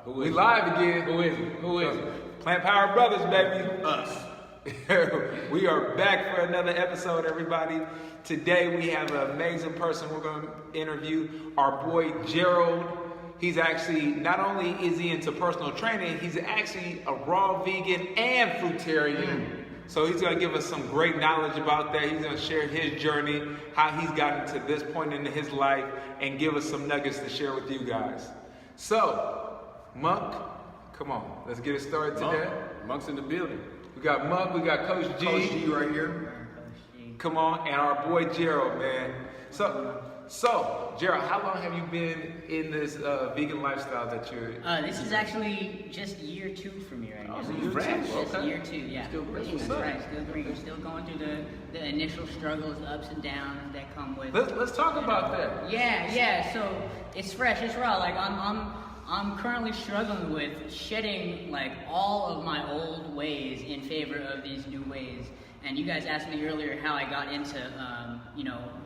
We live again. Who is it? Who is it? PlantPoweredBrothaz, baby. Us. We are back for another episode, everybody. Today we have an amazing person we're going to interview, our boy Gerald. He's actually, not only is he into personal training, he's actually a raw vegan and fruitarian. So he's going to give us some great knowledge about that. He's going to share his journey, how he's gotten to this point in his life, and give us some nuggets to share with you guys. So, Monk, come on, let's get it started today. Monk's in the building. We got Monk, we got Coach G. Coach G right here. Come on, and our boy Gerald, man. So Gerald, how long have you been in this vegan lifestyle that you're? This is actually just year 2 for me right now. Oh, so you're fresh. Just Okay. year 2, yeah. Still green. That's right, still green. Still going through the initial struggles, the ups and downs that come with. Let's talk about that. Yeah. So it's fresh, it's raw. Like I'm currently struggling with shedding like all of my old ways in favor of these new ways. And you guys asked me earlier how I got into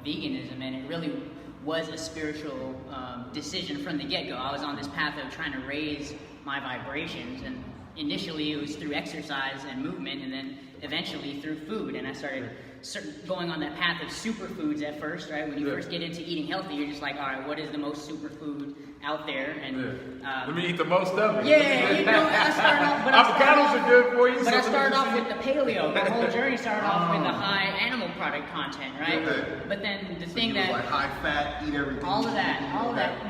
veganism, and it really was a spiritual decision from the get-go. I was on this path of trying to raise my vibrations, and initially it was through exercise and movement, and then eventually through food. And I started going on that path of superfoods at first, right? When you first get into eating healthy, you're just like, all right, what is the most superfood out there? And let me eat the most of it. I started off, avocados are good for you. But I started off with the paleo. The whole journey started off with the high animal product content, right? Okay. But then the So thing you that like high fat, eat everything. all of that.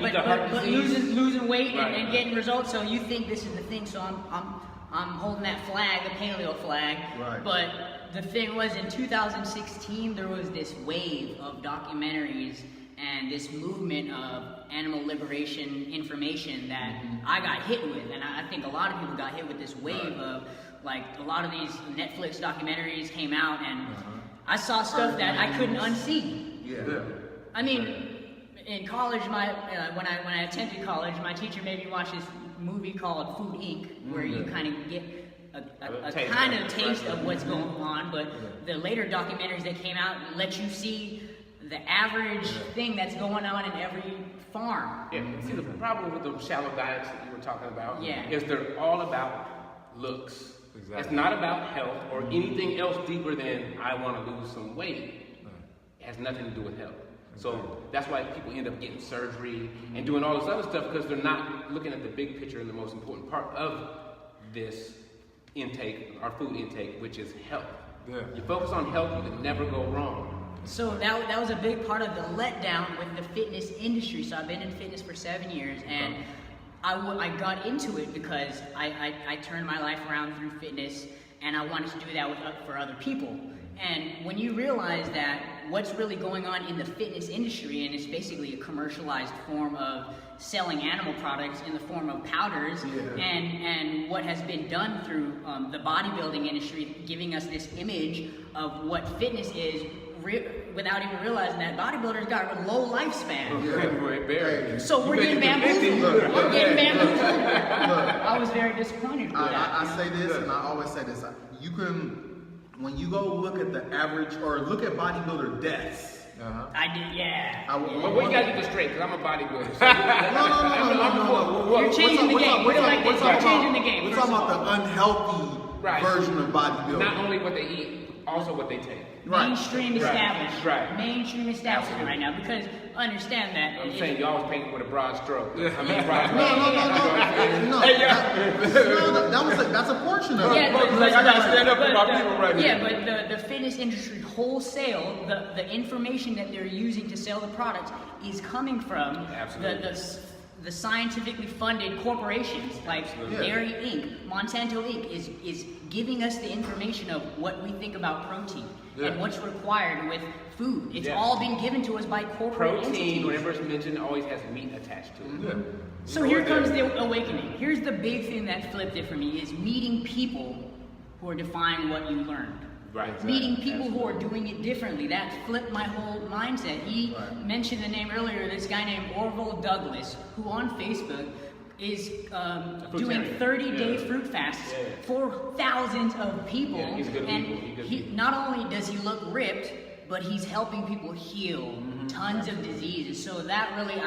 Eat the heart But disease. losing weight Right. and getting results. So you think this is the thing. So I'm holding that flag, the paleo flag. Right. But the thing was, in 2016, there was this wave of documentaries and this movement of animal liberation information that I got hit with, and I think a lot of people got hit with this wave of, like, a lot of these Netflix documentaries came out, and I saw stuff that I couldn't unsee. Yeah. I mean, in college, when I attended college, my teacher made me watch this movie called Food Inc., where you kind of get a taste kind of of it, taste right. of what's going on, but the later documentaries that came out let you see the average thing that's going on in every farm. Yeah. See, the problem with the shallow diets that you were talking about Yeah. is they're all about looks. Exactly. It's not about health or anything else deeper than I want to lose some weight. It has nothing to do with health. So that's why people end up getting surgery and doing all this other stuff, because they're not looking at the big picture and the most important part of this intake, our food intake, which is health. Yeah. You focus on health, you can never go wrong. So that was a big part of the letdown with the fitness industry. So I've been in fitness for 7 years, and I got into it because I turned my life around through fitness, and I wanted to do that for other people. And when you realize that what's really going on in the fitness industry, and it's basically a commercialized form of selling animal products in the form of powders, and what has been done through the bodybuilding industry, giving us this image of what fitness is, without even realizing that bodybuilders got a low lifespan. So we're getting bamboozled. We're getting bamboozled. I was very disappointed with that. I say this, and I always say this. You can, when you go look at the average, or look at bodybuilder deaths. I did, yeah. But we gotta get this straight, because I'm a bodybuilder. No. You're changing the game. You're changing the game. We're talking about the unhealthy Right. version of bodybuilding. Not only what they eat, also what they take. Mainstream established. Right. Mainstream establishment right now, because understand that. I'm saying you always paint with a broad stroke. I mean, broad No. That's a portion of it. Yeah, Like, I gotta stand up for my people right yeah, here. but the fitness industry wholesale, the information that they're using to sell the products is coming from the scientifically funded corporations like Dairy Inc., Monsanto Inc. is giving us the information of what we think about protein and what's required with food. It's all been given to us by corporate protein, entities. whenever it's mentioned, always has meat attached to it. So here comes the awakening. Here's the big thing that flipped it for me is meeting people who are defying what you learned. Right. Meeting people who are doing it differently. That flipped my whole mindset. He mentioned the name earlier, this guy named Orville Douglas, who on Facebook is doing 30-day fruit fasts for thousands of people. He's a good and people. not only does he look ripped, but he's helping people heal tons of diseases. So that really,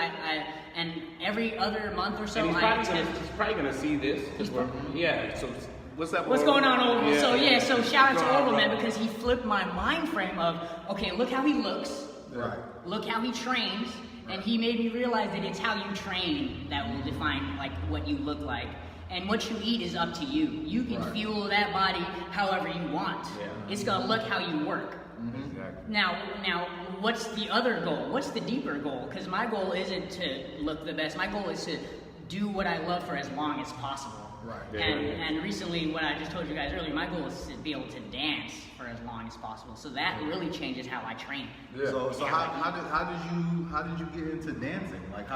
and every other month or so, And he's probably gonna see this. So what's up? What's going on, Orville? Yeah. So shout out to Orville, man, because he flipped my mind frame of, okay, look how he looks, Right. look how he trains, and he made me realize that it's how you train that will define like what you look like. And what you eat is up to you. You can fuel that body however you want. Yeah. It's gonna look how you work. Exactly. Now, what's the other goal? What's the deeper goal? Because my goal isn't to look the best. My goal is to do what I love for as long as possible. Right. Yeah. And recently, what I just told you guys earlier, my goal is to be able to dance for as long as possible. So that really changes how I train. Yeah. So how did you get into dancing? Like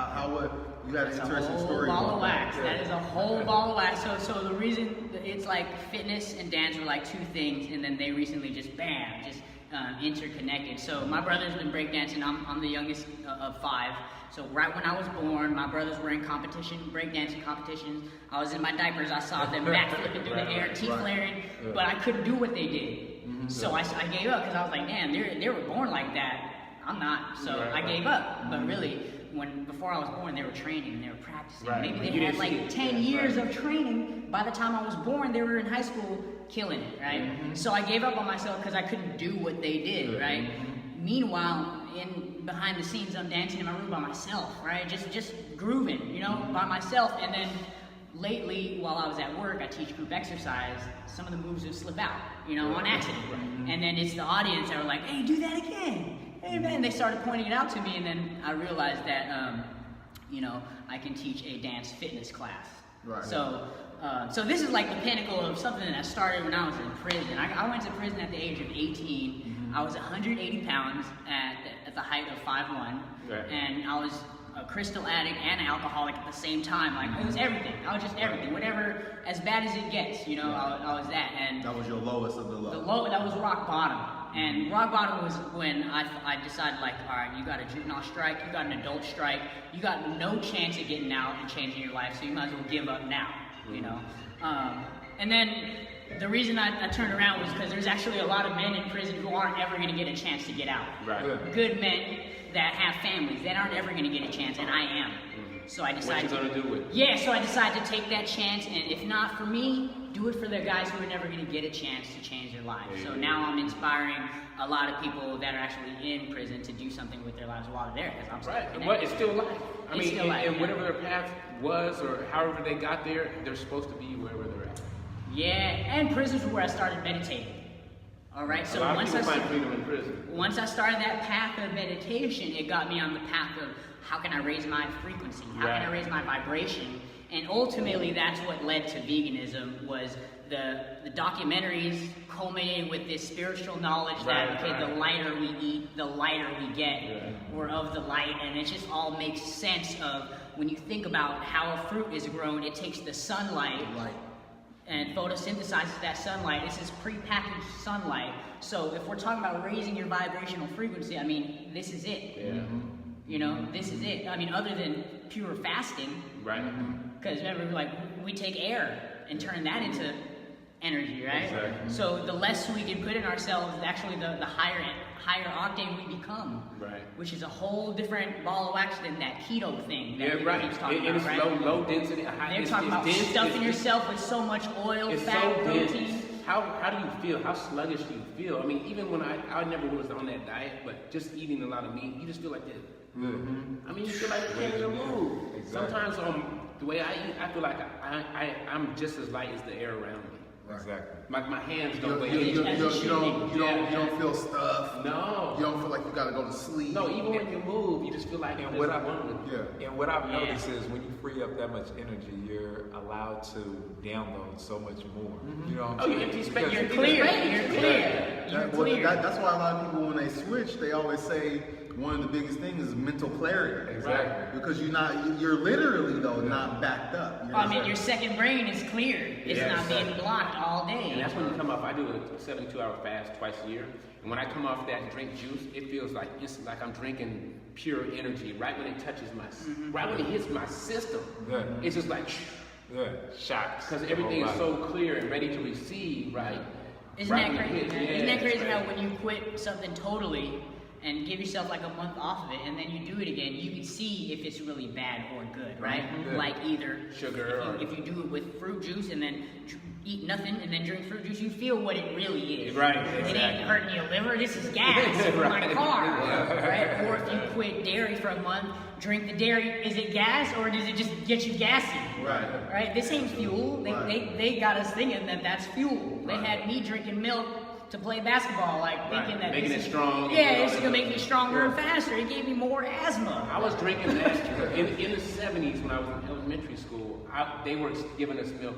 you had an It's a interesting whole story ball about of wax. that. That is a whole ball of wax. So the reason it's like fitness and dance were like two things, and then they recently just interconnected. So my brother's been breakdancing. I'm the youngest of 5. So right when I was born, my brothers were in breakdancing competitions. I was in my diapers. I saw them backflipping through the air, teeth flaring, but I couldn't do what they did. So I gave up because I was like, damn, they were born like that. I'm not. So I gave up. But really, before I was born, they were training and they were practicing. Right. Maybe You they had didn't see like it. 10 years of training. By the time I was born, they were in high school killing it, right? So I gave up on myself because I couldn't do what they did, right? Meanwhile, behind the scenes, I'm dancing in my room by myself, right? Just grooving, by myself. And then lately, while I was at work, I teach group exercise. Some of the moves would slip out, on accident. And then it's the audience that were like, "Hey, do that again." Hey, man, they started pointing it out to me, and then I realized that, I can teach a dance fitness class. Right. So this is like the pinnacle of something that started when I was in prison. I went to prison at the age of 18. I was 180 pounds at the height of 5'1", and I was a crystal addict and an alcoholic at the same time. Like, it was everything. I was just everything. Whatever, as bad as it gets, I was that. And That was your lowest of the that low. was rock bottom. And rock bottom was when I decided, like, all right, you got a juvenile strike, you got an adult strike, you got no chance of getting out and changing your life, so you might as well give up now, And then the reason I turned around was because there's actually a lot of men in prison who aren't ever going to get a chance to get out. Right. Yeah. Good men that have families that aren't ever going to get a chance, and I am. So I decided. What you gonna do with it? Yeah, so I decided to take that chance, and if not for me, do it for the guys who are never going to get a chance to change their lives. So now I'm inspiring a lot of people that are actually in prison to do something with their lives while they're there, because I'm still connected. But it's still life. It's still life, and yeah. whatever their path was, or however they got there, they're supposed to be wherever they're at. Yeah, and prison's where I started meditating. All right, so a lot of once people I find freedom in prison. Once I started that path of meditation, it got me on the path of how can I raise my frequency? How can I raise my vibration? And ultimately, that's what led to veganism, was the documentaries culminated with this spiritual knowledge that, the lighter we eat, the lighter we get. We're of the light, and it just all makes sense of when you think about how a fruit is grown, it takes the sunlight and photosynthesizes that sunlight. This is prepackaged sunlight. So if we're talking about raising your vibrational frequency, I mean, this is it. This is it. I mean, other than pure fasting. Right. Because remember, we take air and turn that into energy, right? Exactly. So the less we can put in ourselves, actually the higher octane we become. Right. Which is a whole different ball of wax than that keto thing that Yeah, everybody right. keeps talking It's about, right? low density. High, They're talking about dense, stuffing yourself with so much oil, It's fat, so dense. protein. How do you feel? How sluggish do you feel? I mean, even when I never was on that diet, but just eating a lot of meat, you just feel like this. I mean, you feel like you can't even move. Exactly. Sometimes the way I eat, I feel like I'm just as light as the air around me. Exactly. My hands don't You weigh. don't feel stuff. No. You don't feel like you gotta go to sleep. No, even when you move, you just feel like And there's what one with you. And what I've noticed is when you free up that much energy, you're allowed to download so much more. You know what I'm Oh, you saying? empty space. Because- You're clear. You're clear. You're clear. That's why a lot of people, when they switch, they always say one of the biggest things is mental clarity. Exactly. Because you're literally though not backed up. I mean, your second brain is clear. It's Yeah, not being blocked all day. And that's when you come off. I do a 72-hour fast twice a year. And when I come off that and drink juice, it feels like I'm drinking pure energy. Right when it touches right when it hits my system, it's just like, Shots. because everything is so clear and ready to receive. Right. Isn't Right that when it crazy? hits, Man? yeah, Isn't that it's crazy how when you quit something totally, and give yourself like a month off of it, and then you do it again, you can see if it's really bad or good, right? Yeah. Like either Sugar if you do it with fruit juice and then eat nothing and then drink fruit juice, you feel what it really is. Right, It exactly. ain't hurting your liver, this is gas for my car, right? Or if you quit dairy for a month, drink the dairy, is it gas or does it just get you gassy? Right. Right? This ain't fuel. They got us thinking that that's fuel. They had me drinking milk to play basketball, like thinking that Making this it is- strong. Yeah, it's gonna make me stronger and faster. It gave me more asthma. I was drinking that in the 70s when I was in elementary school. They were giving us milk.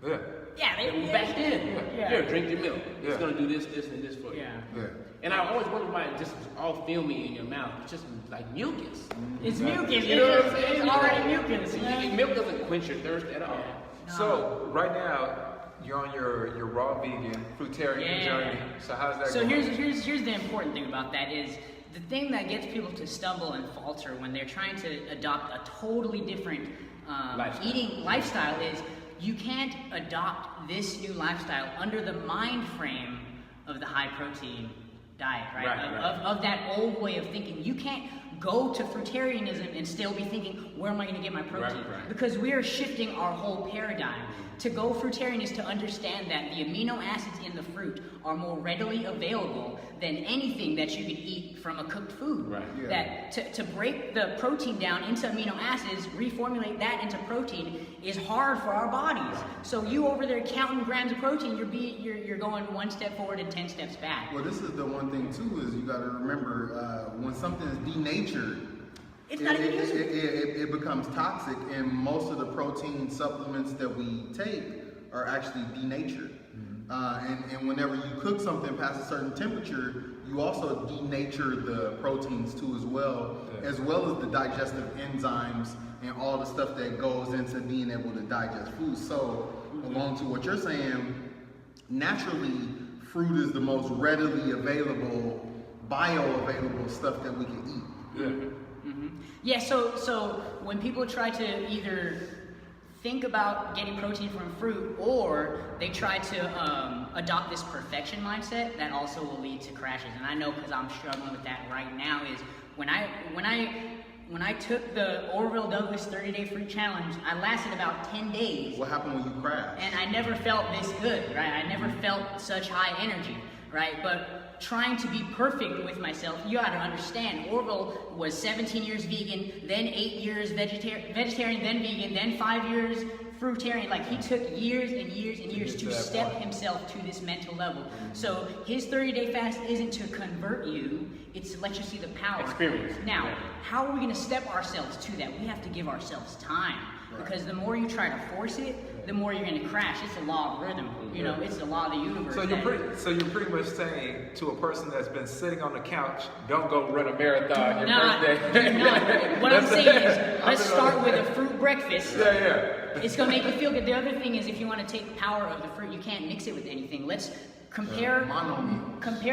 Yeah. Yeah, they Back then, Yeah. here, drink your milk. Yeah. It's gonna do this, this, and this for you. Yeah. Yeah. And I always wondered why it just was all filmy in your mouth. It's just like mucus. It's mucus. You know what I'm saying? It's already mucus. Milk doesn't quench your thirst at all. No. So right now you're on your raw vegan fruitarian Yeah. journey. So how's that So going? here's the important thing about that is the thing that gets people to stumble and falter when they're trying to adopt a totally different Lifestyle. eating lifestyle is you can't adopt this new lifestyle under the mind frame of the high protein diet, right? Of that old way of thinking. You can't go to fruitarianism and still be thinking, where am I going to get my protein? Right. Because we are shifting our whole paradigm. To go fruitarian is to understand that the amino acids in the fruit are more readily available than anything that you can eat from a cooked food. Right. Yeah. That to break the protein down into amino acids, reformulate that into protein is hard for our bodies. So you over there counting grams of protein, you're going one step forward and 10 steps back. Well, this is the one thing too is you got to remember when something is denatured, It's not even usable. it becomes toxic, and most of the protein supplements that we take are actually denatured. And whenever you cook something past a certain temperature, you also denature the proteins too as well as the digestive enzymes and all the stuff that goes into being able to digest food. So, along to what you're saying, naturally, fruit is the most readily available, bioavailable stuff that we can eat. Yeah. Yeah, so when people try to either think about getting protein from fruit or they try to adopt this perfection mindset, that also will lead to crashes. And I know because I'm struggling with that right now is when I took the Orville Douglas 30-day fruit challenge, I lasted about 10 days. What happened when you crash? And I never felt this good, right? I never felt such high energy, right? But trying to be perfect with myself, you gotta understand, Orville was 17 years vegan, then 8 years vegetarian, then vegan, then 5 years fruitarian. Like, he took years and years and years to step himself to this mental level. So his 30-day fast isn't to convert you, it's to let you see the power. Experience. Now, Yeah. how are we gonna step ourselves to that? We have to give ourselves time. Because the more you try to force it, the more you're going to crash. It's a law of rhythm. You know, it's the law of the universe. So you're pretty much saying to a person that's been sitting on the couch, don't go run a marathon your first day. Do not. What I'm saying is, let's start with a fruit breakfast. Yeah. It's going to make you feel good. The other thing is, if you want to take power of the fruit, you can't mix it with anything. Let's compare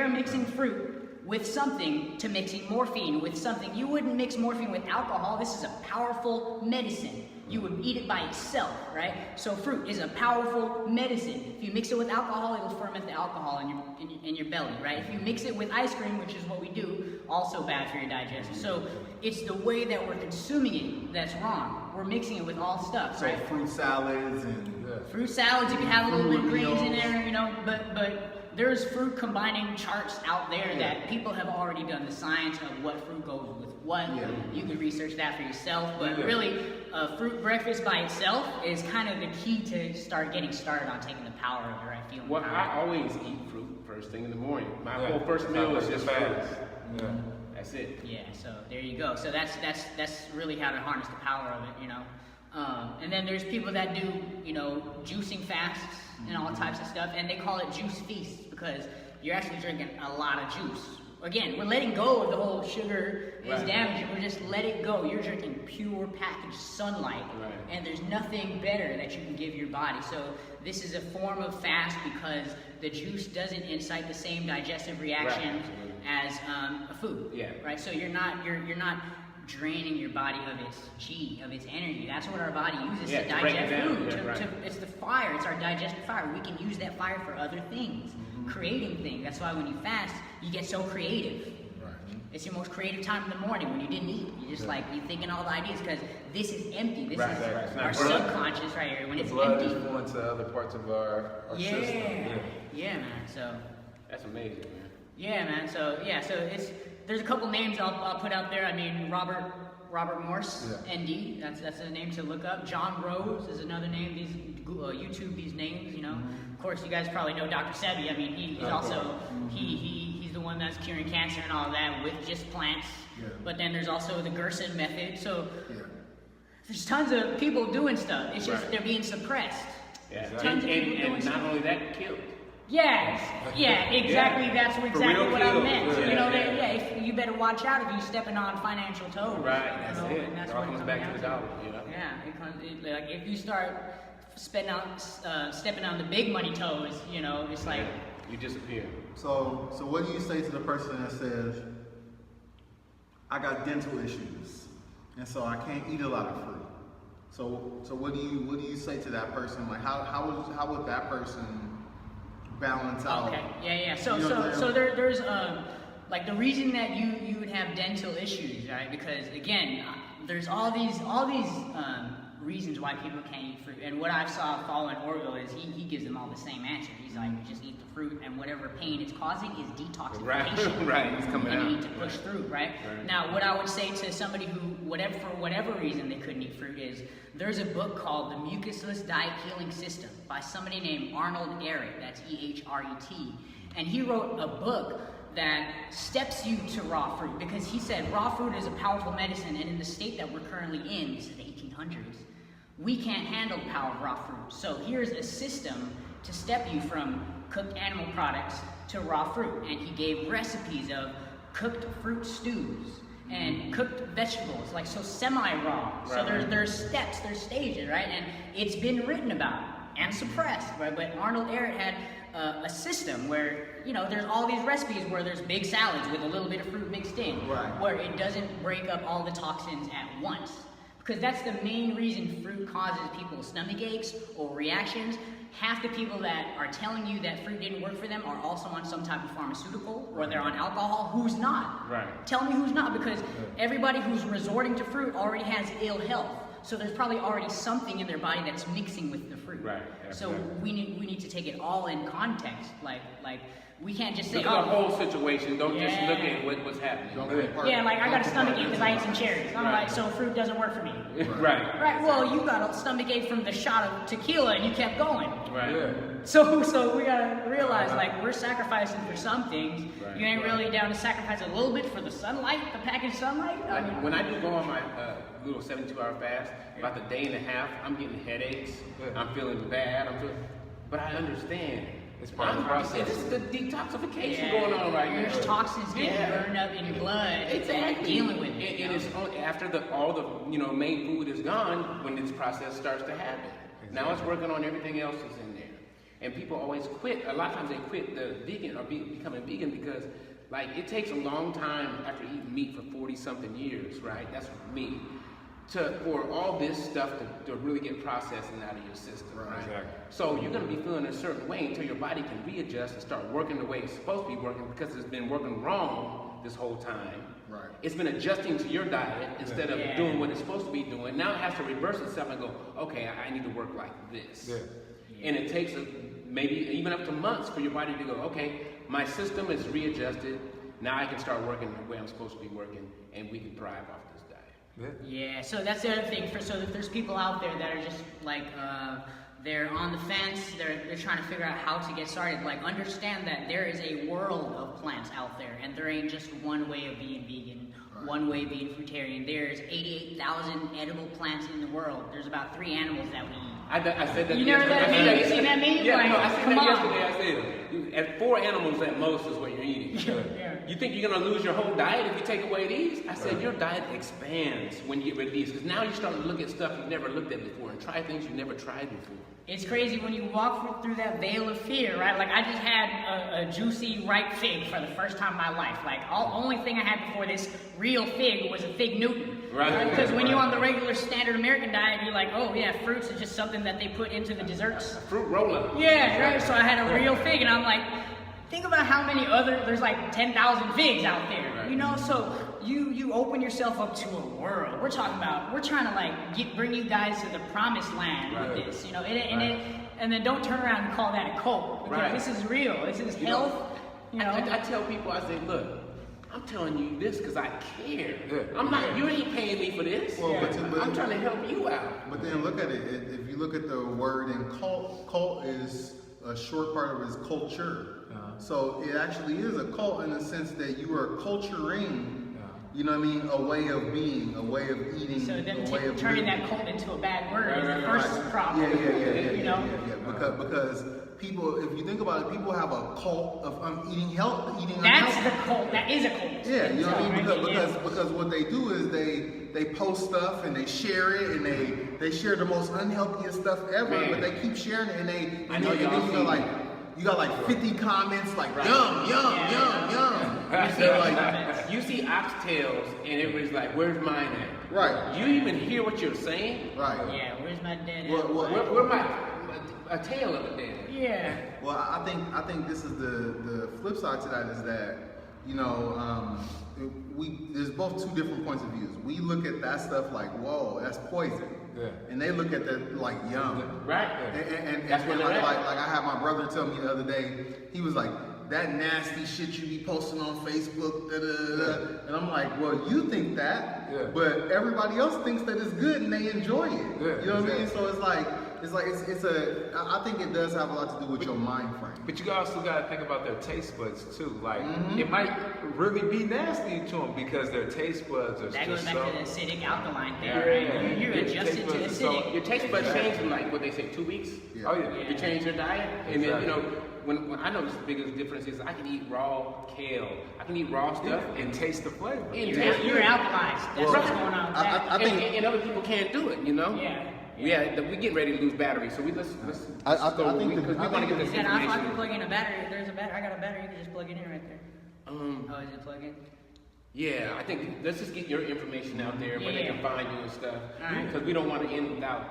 mixing fruit with something to mixing morphine with something. You wouldn't mix morphine with alcohol. This is a powerful medicine. You would eat it by itself, right? So fruit is a powerful medicine. If you mix it with alcohol, it'll ferment the alcohol in your belly, right? If you mix it with ice cream, which is what we do, also bad for your digestion. So it's the way that we're consuming it that's wrong. We're mixing it with all stuff, So right? fruit salads and Fruit salads, you can have a little bit of Fruit greens in meals. there, you know, but there's fruit combining charts out there that people have already done the science of what fruit goes with what. Yeah. You can research that for yourself, but Yeah. really, a fruit breakfast by itself is kind of the key to start getting started on taking the power of it, right? Feeling Well, power. I always eat fruit first thing in the morning. My Yeah. whole first meal is just fruit. Yeah. That's it. Yeah, so there you go. So that's really how to harness the power of it, you know. And then there's people that do, you know, juicing fasts and all types of stuff, and they call it juice feasts because you're actually drinking a lot of juice. Again, we're letting go of the whole sugar is Right. damaging. We're just let it go. You're drinking pure packaged sunlight, Right. and there's nothing better that you can give your body. So this is a form of fast because the juice doesn't incite the same digestive reaction Right, absolutely. as a food. Yeah. Right. So you're not draining your body of its chi, of its energy. That's what our body uses Yeah, to to break it digest down. food. Yeah, right. It's the fire. It's our digestive fire. We can use that fire for other things, creating things. That's why when you fast, you get so creative. right. It's your most creative time in the morning when you didn't eat. You're just like, you're thinking all the ideas because this is empty. This is our subconscious right here. When it's blood empty. is flowing to other parts of our system. Yeah, man. So That's amazing, man. yeah, man. So there's a couple names I'll put out there. I mean, Robert Morse, ND. That's a name to look up. John Rose is another name. YouTube these names. You know, of course, you guys probably know Dr. Sebi. I mean, he's also he's the one that's curing cancer and all of that with just plants. Yeah. But then there's also the Gerson method. So there's tons of people doing stuff. It's just they're being suppressed. Yeah. Tons of people doing and stuff. not only that, killed. Yes, exactly. That's exactly what I meant. Yeah, you know, you better watch out if you're stepping on financial toes. Right, that's you know, it. And that's It all what comes it back to the dollar. like if you start stepping on the big money toes, you know, it's like you disappear. So what do you say to the person that says, I got dental issues, and so I can't eat a lot of fruit? So what do you say to that person? Like how would that person balance out? Okay, yeah. So You know there's like the reason that you would have dental issues, right? Because again, there's all these reasons why people can't eat fruit. And what I saw following Orville is he gives them all the same answer. He's like, just eat the fruit, and whatever pain it's causing is detoxification. Right. It's coming and out. you need to push through, right? Now, what I would say to somebody who, for whatever reason they couldn't eat fruit is, there's a book called The Mucusless Diet Healing System by somebody named Arnold Ehret. That's E-H-R-E-T. And he wrote a book that steps you to raw fruit, because he said raw fruit is a powerful medicine, and in the state that we're currently in, this is the 1800s, we can't handle the power of raw fruit. So here's a system to step you from cooked animal products to raw fruit. And he gave recipes of cooked fruit stews and cooked vegetables, like so semi-raw. So there's steps, there's stages, right? And it's been written about and suppressed, right? But Arnold Ehret had a system where, you know, there's all these recipes where there's big salads with a little bit of fruit mixed in, where it doesn't break up all the toxins at once. Because that's the main reason fruit causes people stomach aches or reactions. Half the people that are telling you that fruit didn't work for them are also on some type of pharmaceutical, or they're on alcohol. Who's not? Right. Tell me who's not, because everybody who's resorting to fruit already has ill health. So there's probably already something in their body that's mixing with the fruit. Right. So we need to take it all in context. Like we can't just say, look at the whole situation. Don't just look at what's happening. Yeah, like I got a stomach ache because I ate some cherries. I'm like, so fruit doesn't work for me. Right. Well, you got a stomach ache from the shot of tequila and you kept going. Right. Yeah. So we gotta realize, like, we're sacrificing for some things. You ain't really down to sacrifice a little bit for the sunlight, the packaged sunlight. Like, when I do go on my little 72-hour fast, about the day and a half, I'm getting headaches. I'm feeling bad. But I understand. It's part of the process. This is the detoxification going on right now. There's toxins getting burned up in your blood. Exactly. Dealing with it. And it's only after all the main food is gone when this process starts to happen. Exactly. Now it's working on everything else that's in there. And people always quit. A lot of times they quit the vegan or becoming vegan because, like, it takes a long time after eating meat for 40-something years, right? That's me. For all this stuff to really get processed and out of your system, right? Exactly. So you're going to be feeling a certain way until your body can readjust and start working the way it's supposed to be working, because it's been working wrong this whole time. Right. It's been adjusting to your diet instead of doing what it's supposed to be doing. Now it has to reverse itself and go, okay, I need to work like this. Yeah. And it takes maybe even up to months for your body to go, okay, my system is readjusted. Now I can start working the way I'm supposed to be working, and we can thrive off this diet. Yeah, so that's the other thing. So if there's people out there that are just like, they're on the fence, they're trying to figure out how to get started, like, understand that there is a world of plants out there, and there ain't just one way of being vegan, one way of being fruitarian. There's 88,000 edible plants in the world. There's about 3 animals that we eat. I said that. You know that meme? You seen that meme? Yeah, like, no, I seen come that on. yesterday. I said, at 4 animals at most is what you're eating. You think you're going to lose your whole diet if you take away these? I said, your diet expands when you get rid of these, because now you're starting to look at stuff you've never looked at before and try things you've never tried before. It's crazy when you walk through that veil of fear, right? Like, I just had a juicy, ripe fig for the first time in my life. Like, only thing I had before this real fig was a fig Newton. Right. Because when you're on the regular standard American diet, you're like, oh yeah, fruits are just something that they put into the desserts. A fruit roll-up. Yeah, right. So I had a real fig, and I'm like, think about how many there's like 10,000 figs out there. Right. You know, so you open yourself up to a world. We're trying to like bring you guys to the promised land with this, you know, and then don't turn around and call that a cult, because this is real. This is health. You know, I tell people, I say, look, I'm telling you this because I care. Yeah. I'm not. You ain't paying me for this. Well, I'm trying to help you out. But then look at it. If you look at the word in cult is a short part of it is culture. So it actually is a cult in the sense that you are culturing. You know what I mean? A way of being, a way of eating, so them a way of turning living. that cult into a bad word is the first problem. Yeah. Because people, if you think about it, people have a cult of eating That's unhealthy. the cult. That is a cult. Yeah, you know what I mean? Right? Because what they do is they post stuff and they share it and they share the most unhealthiest stuff ever, but they keep sharing it and you got like 50 comments like yum. You see oxtails and everybody's like, "Where's mine at?" Right. You even hear what you're saying? Right. Yeah, where's my dead end? Where my a tail of a dead? Yeah. Well, I think this is the flip side to that is that, you know, there's both two different points of views. We look at that stuff like, whoa, that's poison. Yeah. And they look at that like yum. Right. And That's where they're like at. I had my brother tell me the other day, he was like, that nasty shit you be posting on Facebook, and I'm like, well, you think that, but everybody else thinks that it's good and they enjoy it. You know what I mean? So I think it does have a lot to do with your mind frame. But you also got to think about their taste buds too. Like it might really be nasty to them because their taste buds are That just goes back to the acidic alkaline thing, Yeah, right? yeah. You're Your adjusted taste to buds are so- acidic. Your taste buds change in like what they say 2 weeks. Yeah. Oh yeah. You change your diet, and then you know when I know the biggest difference is I can eat raw kale, I can eat raw stuff And taste the flavor. and You're alkalized. That's what's going on with that. I think and other people can't do it, you know. Yeah. We getting ready to lose battery, so let's I go think because we want to get this And if I can information. plug in a battery, there's a battery. I got a battery. You can just plug it in right there. Oh, is it plug in? Yeah, I think let's just get your information out there where they Yeah. can find you and stuff, Alright. because we don't want to end without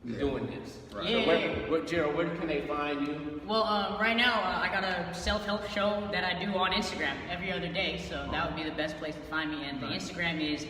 doing this. Right. So Yeah. Gerald, where can they find you? Well, right now I got a self-help show that I do on Instagram every other day, so that would be the best place to find me. And the Instagram is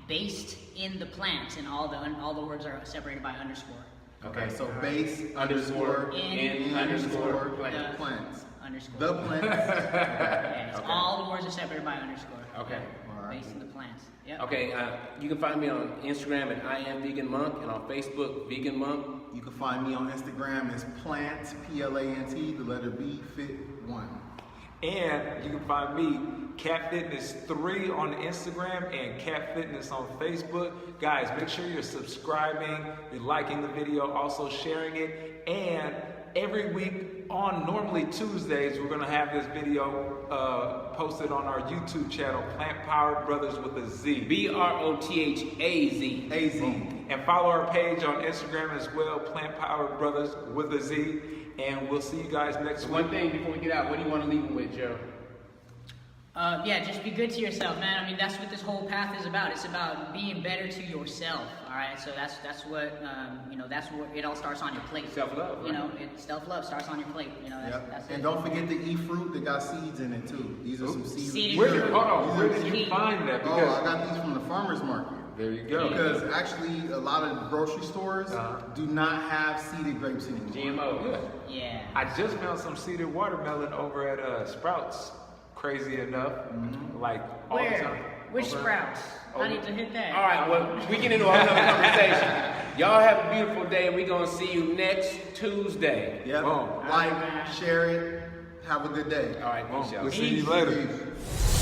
@based in the plants, and all the words are separated by underscore. Okay, so base underscore in underscore plants. plants. Underscore. The plants. Yeah, it's all the words are separated by underscore. Okay. Alright. Based in the plants. Yep. Okay, you can find me on Instagram at I Am Vegan Monk and on Facebook Vegan Monk. You can find me on Instagram as plant, PLANT, the letter B, fit1. And you can find me, Cat Fitness 3 on Instagram and Cat Fitness on Facebook. Guys, make sure you're subscribing, you're liking the video, also sharing it. And every week on normally Tuesdays, we're gonna have this video posted on our YouTube channel, PlantPoweredBrothaz with a Z. BROTHAZ. AZ. And follow our page on Instagram as well, PlantPoweredBrothaz with a Z. And we'll see you guys next week. One thing before we get out, what do you want to leave them with, Gerald? Yeah, just be good to yourself, man. I mean, that's what this whole path is about. It's about being better to yourself. All right, so that's what that's what it all starts on your plate. Self-love, right? You know, self-love starts on your plate. You know, that's And it. don't forget to eat fruit that got seeds in it too. These are some seeds. Seeded Where fruit. did you find that? Oh, Because I got these from the farmer's market. there you go. Because actually, a lot of grocery stores do not have seeded grapes anymore. GMO. Yeah. I just found some seeded watermelon over at Sprouts. Crazy enough, like all the time. Where? Which Over- Sprouts? I need to hit that. All right, well, we get into another conversation. Y'all have a beautiful day, and we're going to see you next Tuesday. Yep. Boom. Like, share it. Have a good day. All right, peace, y'all. We'll see you later. Peace.